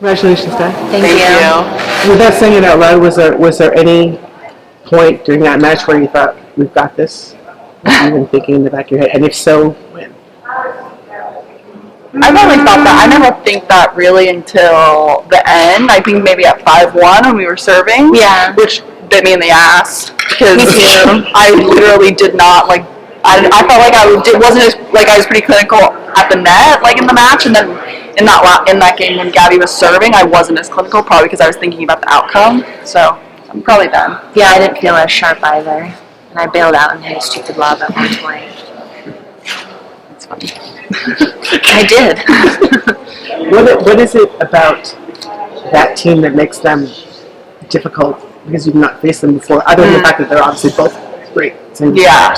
Congratulations, Dad. Thank you. Without saying it out loud, was there any point during that match where you thought, we've got this? Even thinking in the back of your head? And if so, when? I've only thought that. I never think that really until the end. I think maybe at 5-1 when we were serving. Yeah. Which bit me in the ass because Me too. I literally did not like. I felt like wasn't as like I was pretty clinical at the net like in the match, and then in that game when Gabby was serving, I wasn't as clinical probably because I was thinking about the outcome. So I'm probably done. Yeah, I didn't feel as sharp either, and I bailed out and hit a stupid lob at one point. It's funny. I did. What is it about that team that makes them difficult because you've not faced them before, other than the fact that they're obviously both great teams? Yeah.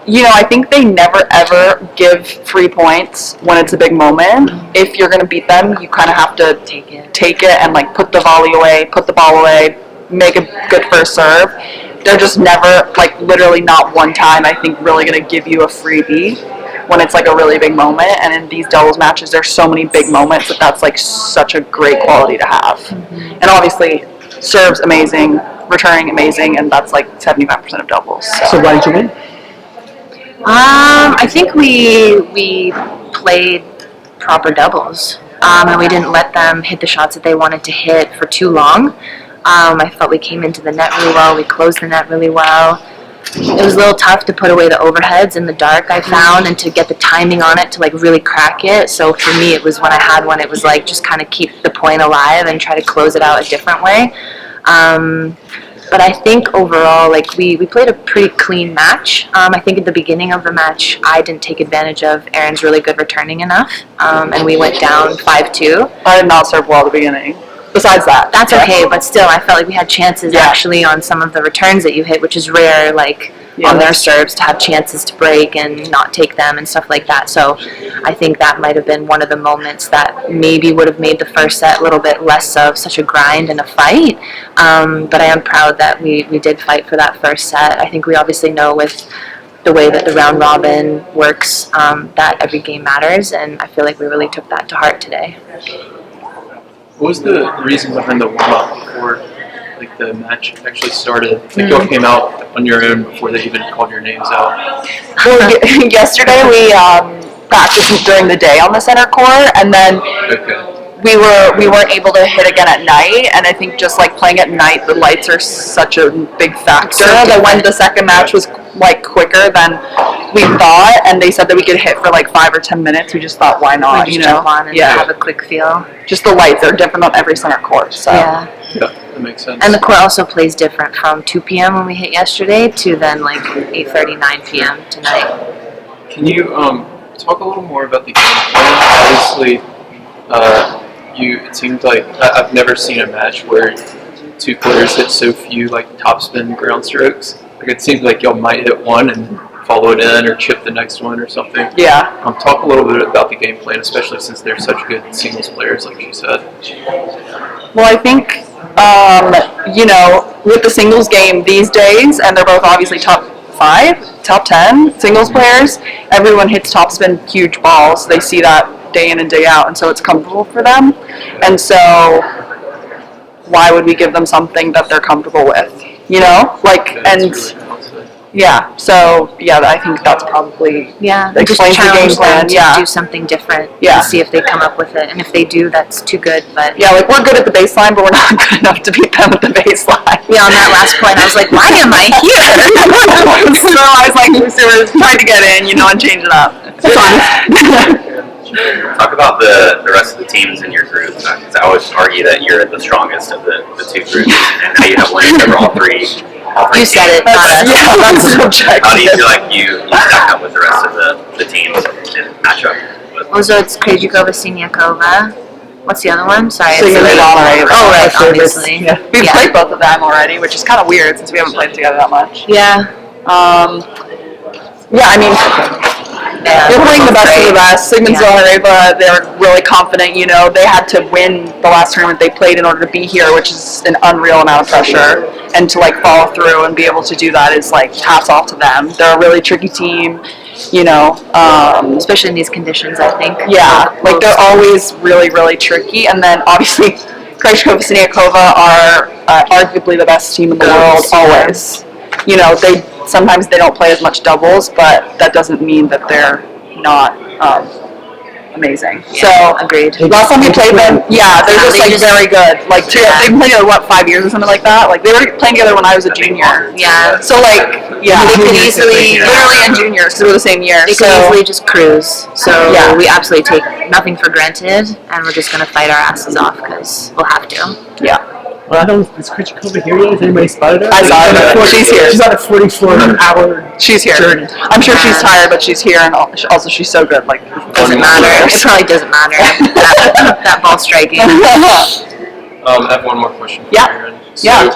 You know, I think they never ever give free points when it's a big moment. If you're going to beat them, you kind of have to take it and like put the volley away, put the ball away, make a good first serve. They're just never, like literally not one time, I think, really going to give you a freebie when it's like a really big moment. And in these doubles matches, there's so many big moments that's like such a great quality to have. Mm-hmm. And obviously, serves amazing, returning amazing, and that's like 75% of doubles. So why did you win? I think we played proper doubles, and we didn't let them hit the shots that they wanted to hit for too long. I felt we came into the net really well. We closed the net really well. It was a little tough to put away the overheads in the dark, I found, and to get the timing on it to like really crack it. So for me, it was when I had one, it was like just kind of keep the point alive and try to close it out a different way. But I think overall, like we played a pretty clean match. I think at the beginning of the match, I didn't take advantage of Aaron's really good returning enough, and we went down 5-2. I did not serve well at the beginning. Besides that, that's okay, but still, I felt like we had chances actually on some of the returns that you hit, which is rare, like on their serves, to have chances to break and not take them and stuff like that. So I think that might have been one of the moments that maybe would have made the first set a little bit less of such a grind and a fight. But I am proud that we did fight for that first set. I think we obviously know with the way that the round robin works that every game matters, and I feel like we really took that to heart today. What was the reason behind the warm-up before like the match actually started? Like y'all came out on your own before they even called your names out. Well, yesterday we practiced during the day on the center court, and then we weren't able to hit again at night. And I think just like playing at night, the lights are such a big factor that when the second match was like quicker than we thought, and they said that we could hit for like 5 or 10 minutes, we just thought, why not? You know, jump on and have a quick feel. Just the lights are different on every center court. So yeah, that makes sense. And the court also plays different from 2 p.m. when we hit yesterday to then like 8:30, 9 p.m. tonight. Can you talk a little more about the game plan? Obviously, it seemed like I've never seen a match where 2 players hit so few like topspin ground strokes. Like it seems like y'all might hit one and follow it in or chip the next one or something. Yeah. Talk a little bit about the game plan, especially since they're such good singles players, like you said. Well, I think, you know, with the singles game these days, and they're both obviously top 5, top 10 singles players, everyone hits topspin huge balls. They see that day in and day out, and so it's comfortable for them. And so why would we give them something that they're comfortable with? You know? Like, and yeah, so yeah, I think that's probably explains the game plan. To do something different. And see if they come up with it, and if they do, that's too good. But yeah, like we're good at the baseline, but we're not good enough to beat them at the baseline. Yeah, on that last point, I was like, why am I here? So I was like, we were trying to get in, you know, and change it up. It's fun. Talk about the rest of the teams in your group. I always argue that you're the strongest of the 2 groups, and how you have wins over all three. You said it, not us. Yeah, that's subjective. How do you feel like you stack up with the rest of the teams and match up with? Also, it's Pegula, Siniakova. What's the other one? Sorry. So you're right. Oh, right, obviously. Yeah. We've played both of them already, which is kind of weird since we haven't played together that much. Yeah. Yeah, I mean, they're playing the best of the best. Sigmund Villareva, they're really confident. You know, they had to win the last tournament they played in order to be here, which is an unreal amount of pressure. And to like follow through and be able to do that is like hats off to them. They're a really tricky team. you know. Especially in these conditions, I think. Yeah, like they're always really, really tricky. And then obviously, Krejcikova and Siniakova are arguably the best team in the world, always. You know, sometimes they don't play as much doubles, but that doesn't mean that they're not amazing. Yeah, So agreed. last time we played them, they're just very good. Like they've been playing together, what, 5 years or something like that? Like they were playing together when I was a junior. Yeah. So like, they could easily, literally in juniors, because we were the same year. They could easily just cruise. So Yeah. we absolutely take nothing for granted, and we're just gonna fight our asses off because we'll have to. Yeah. Well, I don't. Is Krejcikova here yet? Has anybody spotted her? I saw her. She's here. She's on a 44-hour She's here. journey. I'm sure she's tired, but she's here, and also she's so good. Like, Doesn't matter. It probably doesn't matter. that ball striking. I have one more question for Yeah. Aaron. So, Yeah.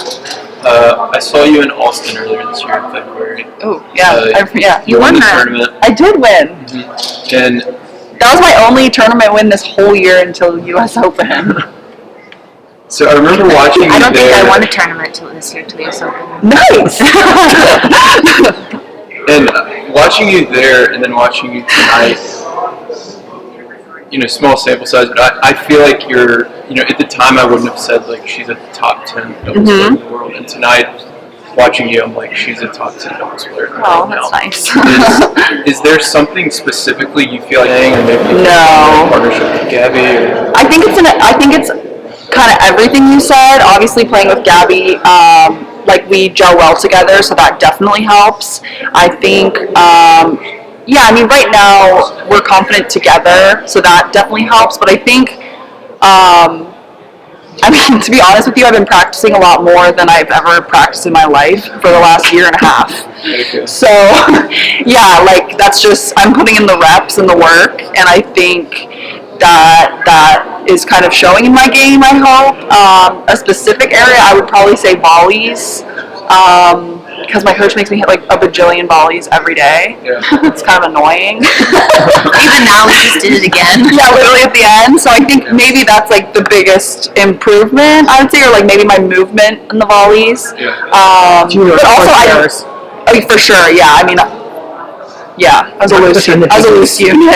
I saw you in Austin earlier this year in February. Oh, yeah. Yeah. You won the that. tournament, I did win. and That was my only tournament win this whole year until U.S. Open. so I remember watching you I don't think there. I won a tournament till this year, till US Open. Nice. And watching you there, and then watching you tonight, you know, small sample size, but I feel like you're, you know, at the time I wouldn't have said like she's a top 10 doubles player in the world, and tonight, watching you, I'm like, she's a top 10 doubles player in the world Oh, that's now. nice. Is there something specifically you feel like saying, or maybe No. partnership with Gabby? Or? I think it's kind of everything you said. Obviously, playing with Gabby, like we gel well together, so that definitely helps. I think, I mean, right now we're confident together, so that definitely helps. But I think, I mean, to be honest with you, I've been practicing a lot more than I've ever practiced in my life for the last year and a half. Okay. So, yeah, like that's just, I'm putting in the reps and the work, and I think that is kind of showing in my game, I hope. A specific area, I would probably say volleys, because my coach makes me hit like a bajillion volleys every day. Yeah. It's kind of annoying. Even now, we just did it again. Yeah, literally at the end. So I think maybe that's like the biggest improvement, I would say, or like maybe my movement in the volleys. Yeah. But also for sure, yeah. I mean, yeah, I was a loose unit.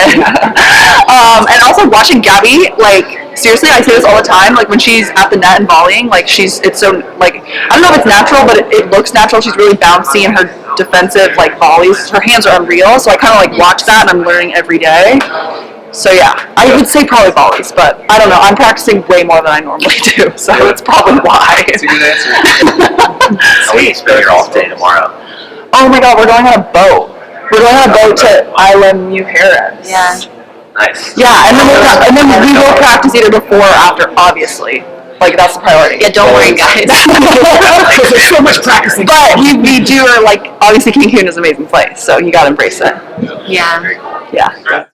And also watching Gabby, like, seriously, I say this all the time, like when she's at the net and volleying, like it's so, like, I don't know if it's natural, but it looks natural. She's really bouncy, and her defensive, like, volleys, her hands are unreal. So I kind of like watch that, and I'm learning every day. So yeah, I would say probably volleys, but I don't know. I'm practicing way more than I normally do, so that's probably why. That's a good answer. How will you spend your off day tomorrow? Oh my God, we're going on a boat. We're going on a boat to Isla Mujeres. Yeah. Nice. Yeah, and then we will practice either before or after, obviously. Like, that's the priority. Yeah, don't worry, guys. There's so much practicing. But we do, like, obviously Cancun is an amazing place, so you gotta embrace it. Yeah. Yeah.